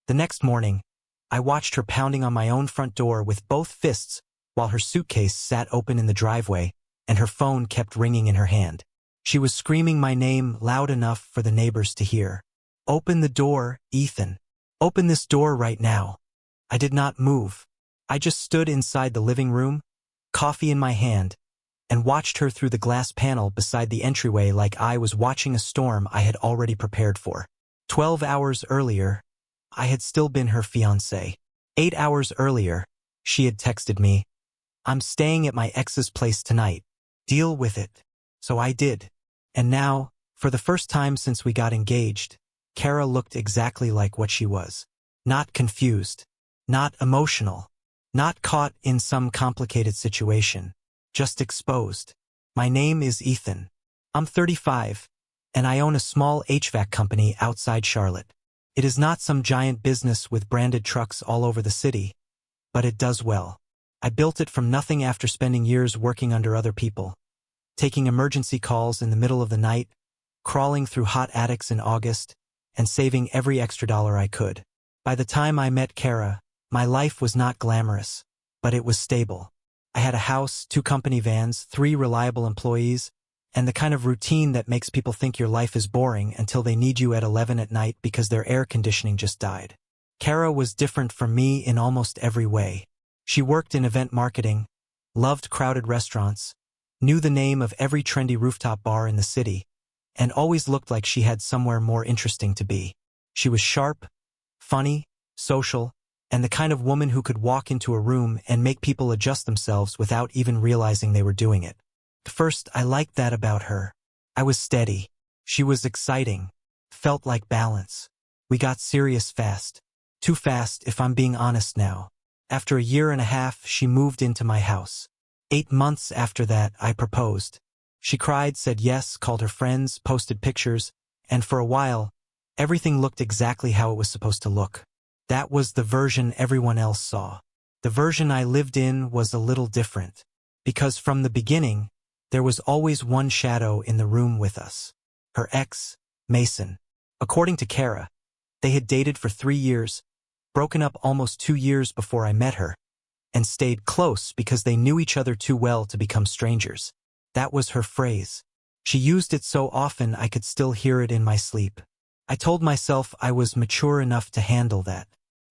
The next morning, I watched her pounding on my own front door with both fists while her suitcase sat open in the driveway and her phone kept ringing in her hand. She was screaming my name loud enough for the neighbors to hear. "Open the door, Ethan. Open this door right now." I did not move. I just stood inside the living room, coffee in my hand, and watched her through the glass panel beside the entryway like I was watching a storm I had already prepared for. 12 hours earlier, I had still been her fiancé. 8 hours earlier, she had texted me, "I'm staying at my ex's place tonight. Deal with it." So I did. And now, for the first time since we got engaged, Kara looked exactly like what she was. Not confused. Not emotional. Not caught in some complicated situation. Just exposed. My name is Ethan. I'm 35, and I own a small HVAC company outside Charlotte. It is not some giant business with branded trucks all over the city, but it does well. I built it from nothing after spending years working under other people, taking emergency calls in the middle of the night, crawling through hot attics in August, and saving every extra dollar I could. By the time I met Kara, my life was not glamorous, but it was stable. I had a house, 2 company vans, 3 reliable employees, and the kind of routine that makes people think your life is boring until they need you at 11 at night because their air conditioning just died. Kara was different from me in almost every way. She worked in event marketing, loved crowded restaurants, knew the name of every trendy rooftop bar in the city, and always looked like she had somewhere more interesting to be. She was sharp, funny, social, and the kind of woman who could walk into a room and make people adjust themselves without even realizing they were doing it. At first, I liked that about her. I was steady. She was exciting. Felt like balance. We got serious fast. Too fast, if I'm being honest now. After a year and a half, she moved into my house. 8 months after that, I proposed. She cried, said yes, called her friends, posted pictures, and for a while, everything looked exactly how it was supposed to look. That was the version everyone else saw. The version I lived in was a little different, because from the beginning, there was always one shadow in the room with us. Her ex, Mason. According to Kara, they had dated for 3 years, broken up almost 2 years before I met her, and stayed close because they knew each other too well to become strangers. That was her phrase. She used it so often I could still hear it in my sleep. I told myself I was mature enough to handle that.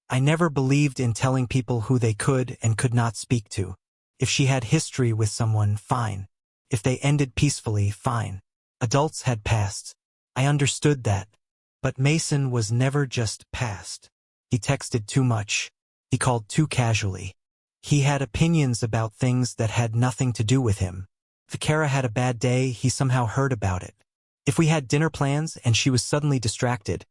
I never believed in telling people who they could and could not speak to. If she had history with someone, fine. If they ended peacefully, fine. Adults had pasts. I understood that. But Mason was never just past. He texted too much. He called too casually. He had opinions about things that had nothing to do with him. If Kara had a bad day, he somehow heard about it. If we had dinner plans and she was suddenly distracted,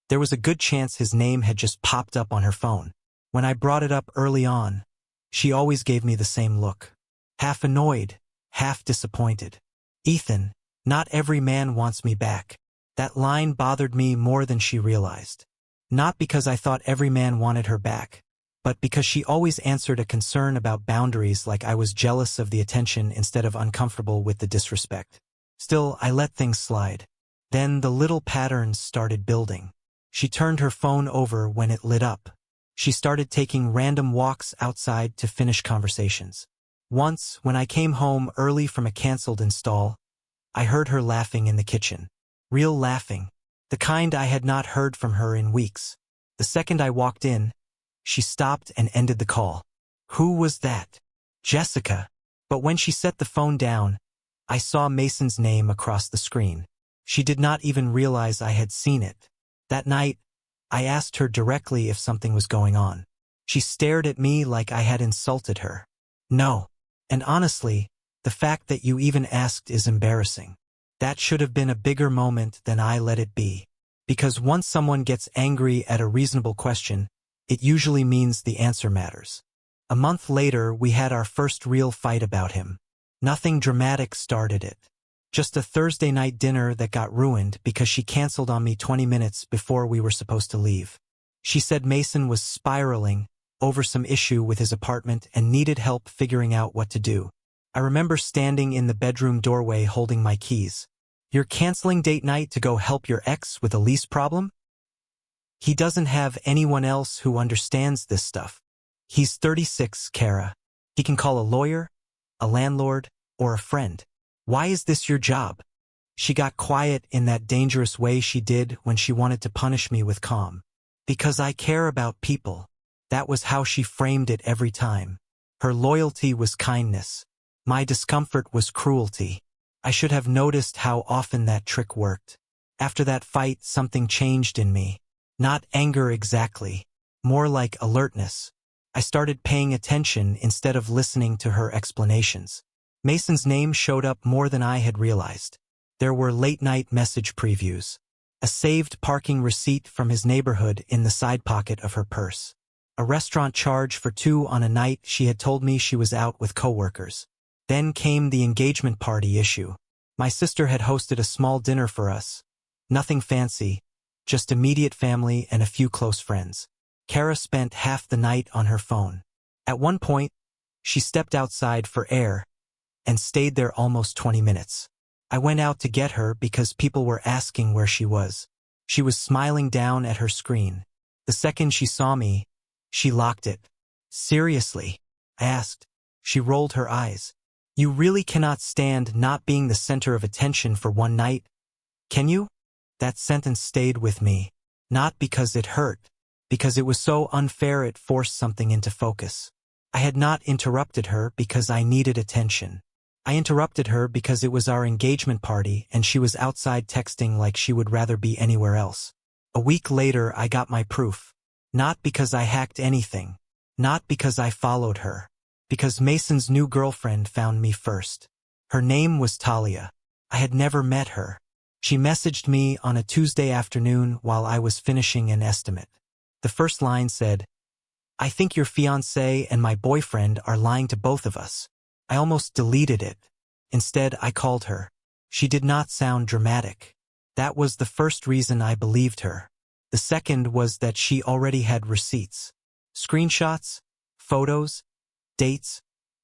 there was a good chance his name had just popped up on her phone. When I brought it up early on, she always gave me the same look. Half annoyed, half disappointed. "Ethan, not every man wants me back." That line bothered me more than she realized. Not because I thought every man wanted her back, but because she always answered a concern about boundaries like I was jealous of the attention instead of uncomfortable with the disrespect. Still, I let things slide. Then the little patterns started building. She turned her phone over when it lit up. She started taking random walks outside to finish conversations. Once, when I came home early from a canceled install, I heard her laughing in the kitchen. Real laughing. The kind I had not heard from her in weeks. The second I walked in, she stopped and ended the call. Who was that? Jessica. But when she set the phone down, I saw Mason's name across the screen. She did not even realize I had seen it. That night, I asked her directly if something was going on. She stared at me like I had insulted her. No. And honestly, the fact that you even asked is embarrassing. That should have been a bigger moment than I let it be. Because once someone gets angry at a reasonable question, it usually means the answer matters. A month later, we had our first real fight about him. Nothing dramatic started it. Just a Thursday night dinner that got ruined because she canceled on me 20 minutes before we were supposed to leave. She said Mason was spiraling over some issue with his apartment and needed help figuring out what to do. I remember standing in the bedroom doorway holding my keys. "You're canceling date night to go help your ex with a lease problem?" He doesn't have anyone else who understands this stuff. He's 36, Kara. He can call a lawyer, a landlord, or a friend. Why is this your job? She got quiet in that dangerous way she did when she wanted to punish me with calm. Because I care about people. That was how she framed it every time. Her loyalty was kindness. My discomfort was cruelty. I should have noticed how often that trick worked. After that fight, something changed in me. Not anger exactly. More like alertness. I started paying attention instead of listening to her explanations. Mason's name showed up more than I had realized. There were late-night message previews. A saved parking receipt from his neighborhood in the side pocket of her purse. A restaurant charge for 2 on a night she had told me she was out with coworkers. Then came the engagement party issue. My sister had hosted a small dinner for us. Nothing fancy, just immediate family and a few close friends. Kara spent half the night on her phone. At one point, she stepped outside for air and stayed there almost 20 minutes. I went out to get her because people were asking where she was. She was smiling down at her screen. The second she saw me, she locked it. Seriously? I asked. She rolled her eyes. You really cannot stand not being the center of attention for one night, can you? That sentence stayed with me. Not because it hurt, because it was so unfair it forced something into focus. I had not interrupted her because I needed attention. I interrupted her because it was our engagement party and she was outside texting like she would rather be anywhere else. A week later I got my proof. Not because I hacked anything. Not because I followed her. Because Mason's new girlfriend found me first. Her name was Talia. I had never met her. She messaged me on a Tuesday afternoon while I was finishing an estimate. The first line said, "I think your fiancé and my boyfriend are lying to both of us." I almost deleted it. Instead, I called her. She did not sound dramatic. That was the first reason I believed her. The second was that she already had receipts. Screenshots, photos, dates,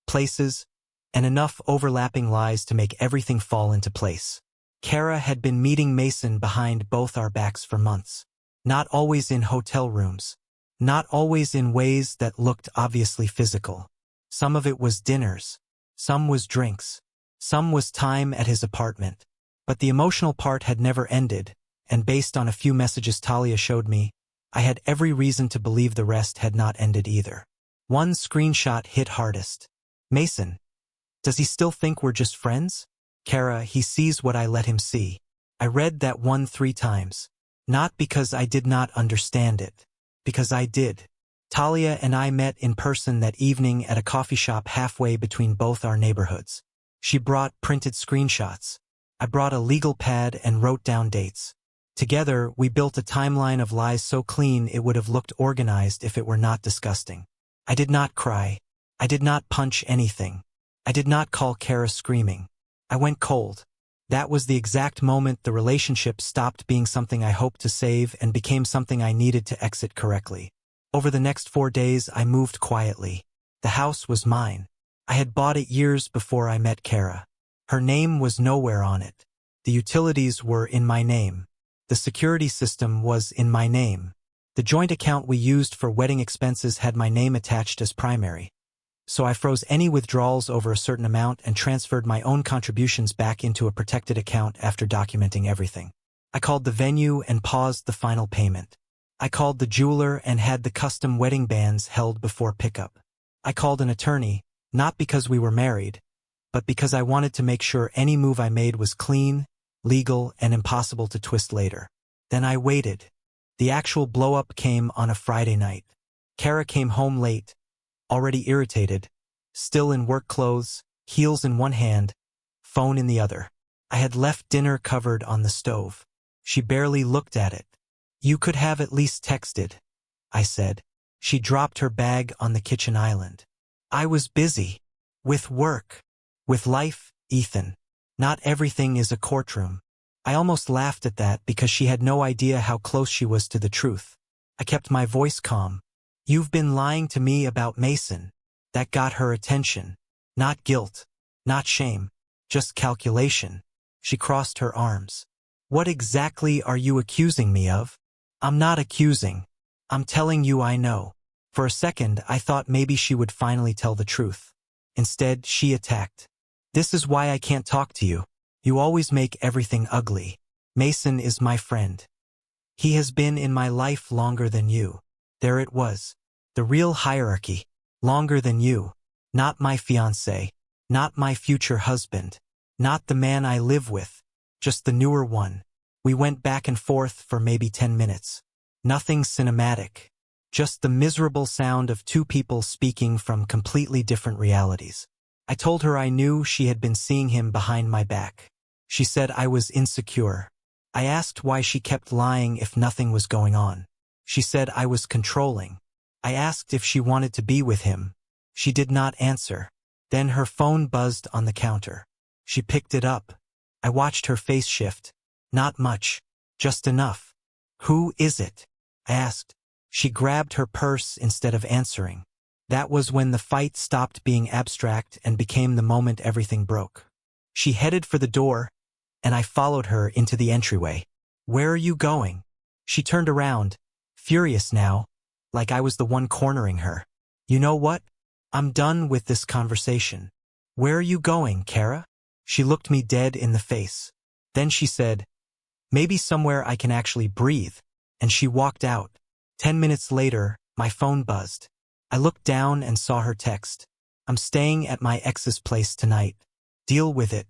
places, and enough overlapping lies to make everything fall into place. Kara had been meeting Mason behind both our backs for months. Not always in hotel rooms. Not always in ways that looked obviously physical. Some of it was dinners. Some was drinks. Some was time at his apartment. But the emotional part had never ended, and based on a few messages Talia showed me, I had every reason to believe the rest had not ended either. One screenshot hit hardest. Mason. Does he still think we're just friends? Kara, he sees what I let him see. I read that one 3 times. Not because I did not understand it. Because I did. Talia and I met in person that evening at a coffee shop halfway between both our neighborhoods. She brought printed screenshots. I brought a legal pad and wrote down dates. Together, we built a timeline of lies so clean it would have looked organized if it were not disgusting. I did not cry. I did not punch anything. I did not call Kara screaming. I went cold. That was the exact moment the relationship stopped being something I hoped to save and became something I needed to exit correctly. Over the next 4 days, I moved quietly. The house was mine. I had bought it years before I met Kara. Her name was nowhere on it. The utilities were in my name. The security system was in my name. The joint account we used for wedding expenses had my name attached as primary. So I froze any withdrawals over a certain amount and transferred my own contributions back into a protected account after documenting everything. I called the venue and paused the final payment. I called the jeweler and had the custom wedding bands held before pickup. I called an attorney, not because we were married, but because I wanted to make sure any move I made was clean, legal, and impossible to twist later. Then I waited. The actual blow-up came on a Friday night. Kara came home late, already irritated, still in work clothes, heels in one hand, phone in the other. I had left dinner covered on the stove. She barely looked at it. "You could have at least texted," I said. She dropped her bag on the kitchen island. "I was busy. With work. With life, Ethan. Not everything is a courtroom." I almost laughed at that because she had no idea how close she was to the truth. I kept my voice calm. "You've been lying to me about Mason." That got her attention. Not guilt. Not shame. Just calculation. She crossed her arms. "What exactly are you accusing me of?" I'm not accusing. I'm telling you I know. For a second, I thought maybe she would finally tell the truth. Instead, she attacked. This is why I can't talk to you. You always make everything ugly. Mason is my friend. He has been in my life longer than you. There it was. The real hierarchy. Longer than you. Not my fiancé. Not my future husband. Not the man I live with. Just the newer one. We went back and forth for maybe 10 minutes. Nothing cinematic. Just the miserable sound of two people speaking from completely different realities. I told her I knew she had been seeing him behind my back. She said I was insecure. I asked why she kept lying if nothing was going on. She said I was controlling. I asked if she wanted to be with him. She did not answer. Then her phone buzzed on the counter. She picked it up. I watched her face shift. Not much. Just enough. Who is it? I asked. She grabbed her purse instead of answering. That was when the fight stopped being abstract and became the moment everything broke. She headed for the door, and I followed her into the entryway. Where are you going? She turned around, furious now, like I was the one cornering her. You know what? I'm done with this conversation. Where are you going, Kara? She looked me dead in the face. Then she said, maybe somewhere I can actually breathe, and she walked out. 10 minutes later, my phone buzzed. I looked down and saw her text. I'm staying at my ex's place tonight. Deal with it.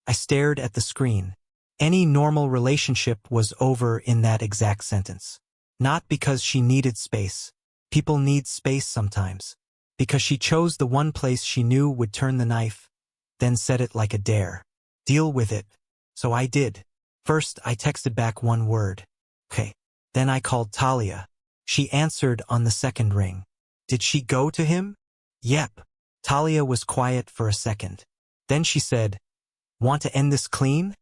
I stared at the screen. Any normal relationship was over in that exact sentence. Not because she needed space. People need space sometimes. Because she chose the one place she knew would turn the knife, then said it like a dare. Deal with it. So I did. First, I texted back one word. Okay. Then I called Talia. She answered on the second ring. Did she go to him? Yep. Talia was quiet for a second. Then she said, want to end this clean?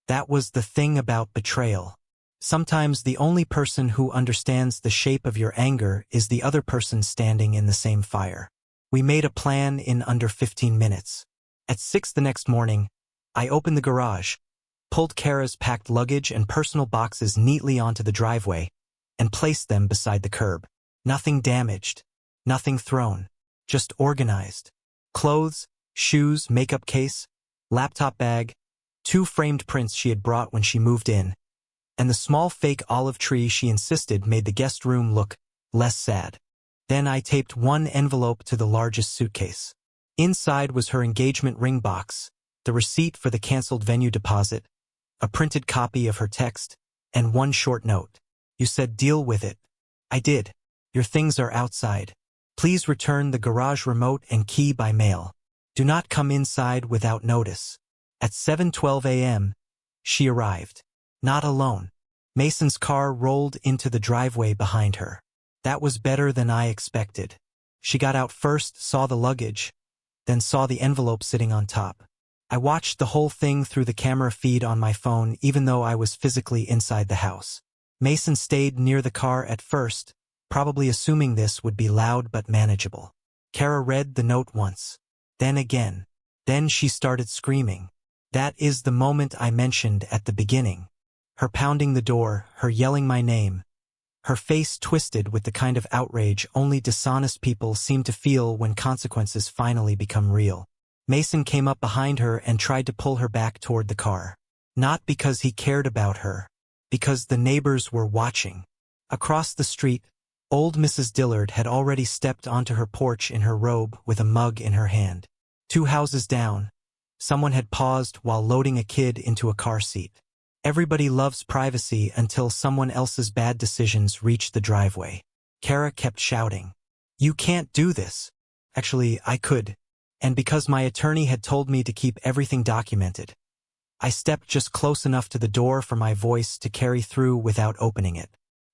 That was the thing about betrayal. Sometimes the only person who understands the shape of your anger is the other person standing in the same fire. We made a plan in under 15 minutes. At 6 the next morning, I opened the garage, pulled Kara's packed luggage and personal boxes neatly onto the driveway, and placed them beside the curb. Nothing damaged. Nothing thrown. Just organized. Clothes, shoes, makeup case, laptop bag, 2 framed prints she had brought when she moved in, and the small fake olive tree she insisted made the guest room look less sad. Then I taped one envelope to the largest suitcase. Inside was her engagement ring box, the receipt for the canceled venue deposit, a printed copy of her text, and one short note. You said deal with it. I did. Your things are outside. Please return the garage remote and key by mail. Do not come inside without notice. At 7:12 a.m., she arrived. Not alone. Mason's car rolled into the driveway behind her. That was better than I expected. She got out first, saw the luggage, then saw the envelope sitting on top. I watched the whole thing through the camera feed on my phone even though I was physically inside the house. Mason stayed near the car at first, probably assuming this would be loud but manageable. Kara read the note once, then again. Then she started screaming. That is the moment I mentioned at the beginning. Her pounding the door, her yelling my name. Her face twisted with the kind of outrage only dishonest people seem to feel when consequences finally become real. Mason came up behind her and tried to pull her back toward the car. Not because he cared about her. Because the neighbors were watching. Across the street, old Mrs. Dillard had already stepped onto her porch in her robe with a mug in her hand. 2 houses down, someone had paused while loading a kid into a car seat. Everybody loves privacy until someone else's bad decisions reach the driveway. Kara kept shouting, "You can't do this." Actually, I could. And because my attorney had told me to keep everything documented, I stepped just close enough to the door for my voice to carry through without opening it.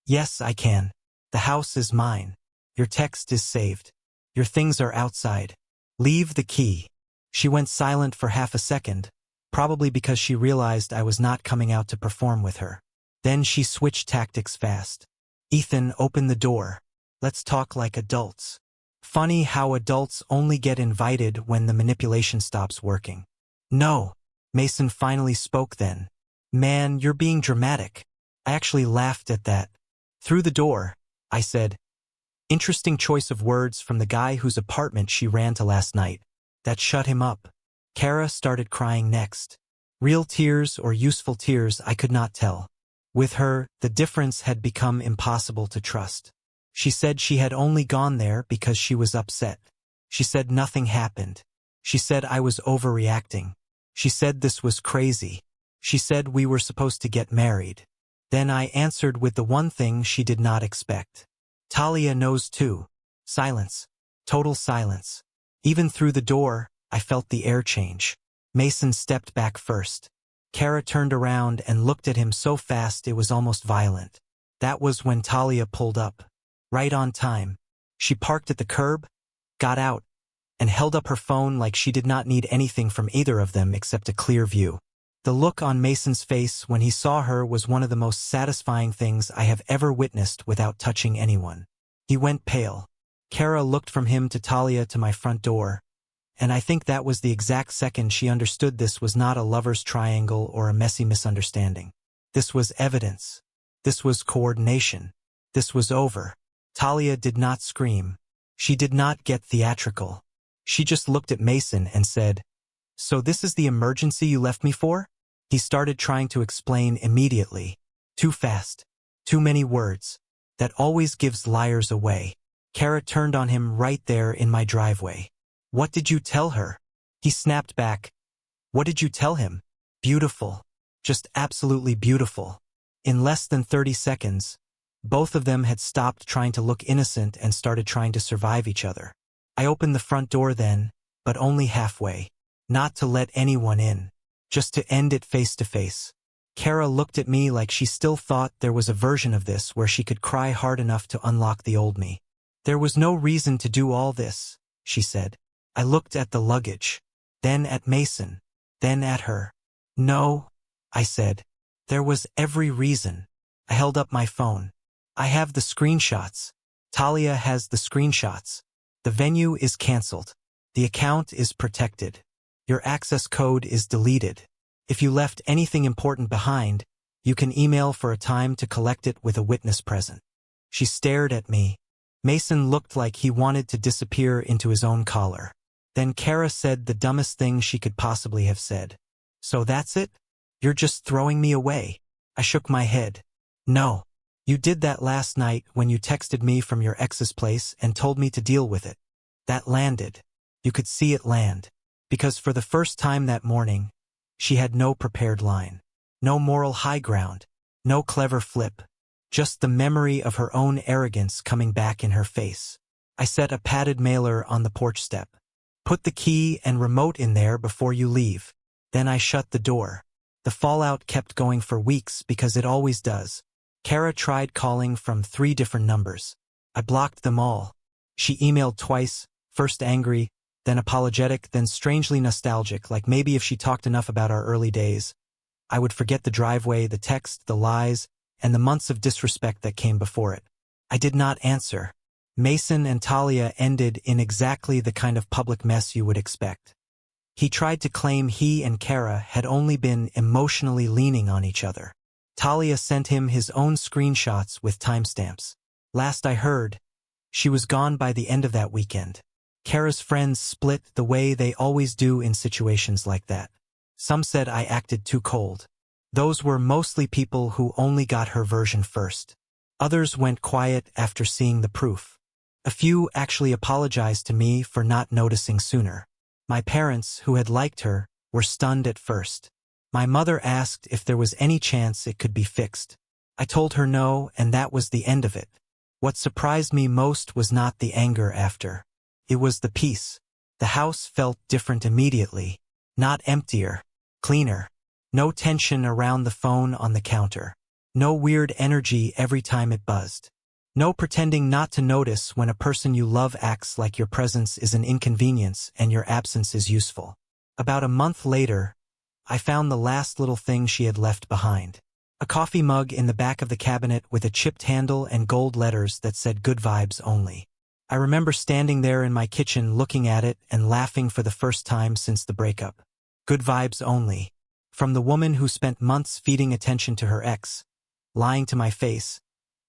Yes, I can. The house is mine. Your text is saved. Your things are outside. Leave the key. She went silent for half a second, probably because she realized I was not coming out to perform with her. Then she switched tactics fast. Ethan, open the door. Let's talk like adults. Funny how adults only get invited when the manipulation stops working. No. Mason finally spoke then. Man, you're being dramatic. I actually laughed at that. Through the door, I said, interesting choice of words from the guy whose apartment she ran to last night. That shut him up. Kara started crying next. Real tears or useful tears, I could not tell. With her, the difference had become impossible to trust. She said she had only gone there because she was upset. She said nothing happened. She said I was overreacting. She said this was crazy. She said we were supposed to get married. Then I answered with the one thing she did not expect. Talia knows too. Silence. Total silence. Even through the door, I felt the air change. Mason stepped back first. Kara turned around and looked at him so fast it was almost violent. That was when Talia pulled up. Right on time. She parked at the curb, got out, and held up her phone like she did not need anything from either of them except a clear view. The look on Mason's face when he saw her was one of the most satisfying things I have ever witnessed without touching anyone. He went pale. Kara looked from him to Talia to my front door, and I think that was the exact second she understood this was not a lover's triangle or a messy misunderstanding. This was evidence. This was coordination. This was over. Talia did not scream. She did not get theatrical. She just looked at Mason and said, "So this is the emergency you left me for?" He started trying to explain immediately. Too fast. Too many words. That always gives liars away. Kara turned on him right there in my driveway. "What did you tell her?" He snapped back. "What did you tell him?" "Beautiful. Just absolutely beautiful." In less than 30 seconds, both of them had stopped trying to look innocent and started trying to survive each other. I opened the front door then, but only halfway. Not to let anyone in. Just to end it face to face. Kara looked at me like she still thought there was a version of this where she could cry hard enough to unlock the old me. "There was no reason to do all this," she said. I looked at the luggage. Then at Mason. Then at her. "No," I said. "There was every reason." I held up my phone. "I have the screenshots. Talia has the screenshots. The venue is canceled. The account is protected. Your access code is deleted. If you left anything important behind, you can email for a time to collect it with a witness present." She stared at me. Mason looked like he wanted to disappear into his own collar. Then Kara said the dumbest thing she could possibly have said. "So that's it? You're just throwing me away?" I shook my head. "No. You did that last night when you texted me from your ex's place and told me to deal with it. That landed. You could see it land. Because for the first time that morning, she had no prepared line. No moral high ground. No clever flip. Just the memory of her own arrogance coming back in her face. I set a padded mailer on the porch step. "Put the key and remote in there before you leave." Then I shut the door. The fallout kept going for weeks because it always does. Kara tried calling from 3 different numbers. I blocked them all. She emailed twice, first angry, then apologetic, then strangely nostalgic, like maybe if she talked enough about our early days, I would forget the driveway, the text, the lies, and the months of disrespect that came before it. I did not answer. Mason and Talia ended in exactly the kind of public mess you would expect. He tried to claim he and Kara had only been emotionally leaning on each other. Talia sent him his own screenshots with timestamps. Last I heard, she was gone by the end of that weekend. Kara's friends split the way they always do in situations like that. Some said I acted too cold. Those were mostly people who only got her version first. Others went quiet after seeing the proof. A few actually apologized to me for not noticing sooner. My parents, who had liked her, were stunned at first. My mother asked if there was any chance it could be fixed. I told her no, and that was the end of it. What surprised me most was not the anger after. It was the peace. The house felt different immediately. Not emptier. Cleaner. No tension around the phone on the counter. No weird energy every time it buzzed. No pretending not to notice when a person you love acts like your presence is an inconvenience and your absence is useful. About a month later, I found the last little thing she had left behind. A coffee mug in the back of the cabinet with a chipped handle and gold letters that said "Good Vibes Only." I remember standing there in my kitchen looking at it and laughing for the first time since the breakup. Good vibes only. From the woman who spent months feeding attention to her ex, lying to my face,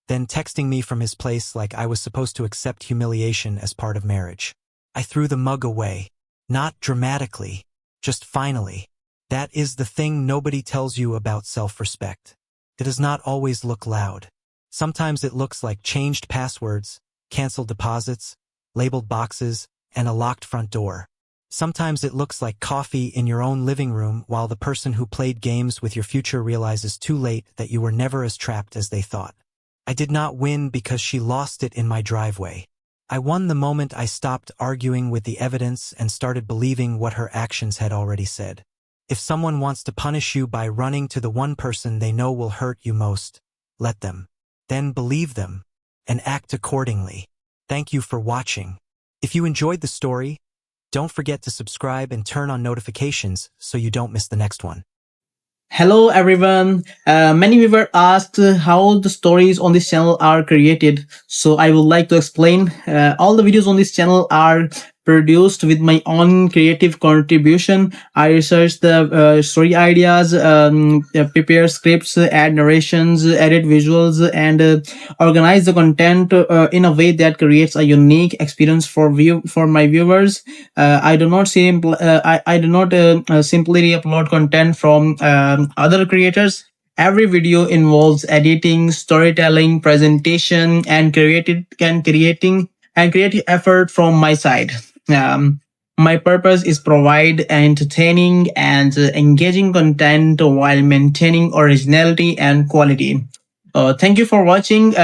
then texting me from his place like I was supposed to accept humiliation as part of marriage. I threw the mug away. Not dramatically, just finally. That is the thing nobody tells you about self-respect. It does not always look loud. Sometimes it looks like changed passwords, canceled deposits, labeled boxes, and a locked front door. Sometimes it looks like coffee in your own living room while the person who played games with your future realizes too late that you were never as trapped as they thought. I did not win because she lost it in my driveway. I won the moment I stopped arguing with the evidence and started believing what her actions had already said. If someone wants to punish you by running to the one person they know will hurt you most, let them. Then believe them and act accordingly. Thank you for watching. If you enjoyed the story, don't forget to subscribe and turn on notifications so you don't miss the next one. Hello everyone. Many viewers asked how the stories on this channel are created. So I would like to explain. All the videos on this channel are produced with my own creative contribution. I research the story ideas, prepare scripts, add narrations, edit visuals, and organize the content in a way that creates a unique experience for my viewers. I do not simply re-upload content from other creators. Every video involves editing, storytelling, presentation, and creative effort from my side. My purpose is provide entertaining and engaging content while maintaining originality and quality. Thank you for watching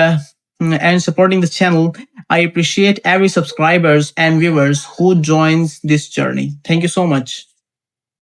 and supporting the channel. I appreciate every subscribers and viewers who joins this journey. Thank you so much.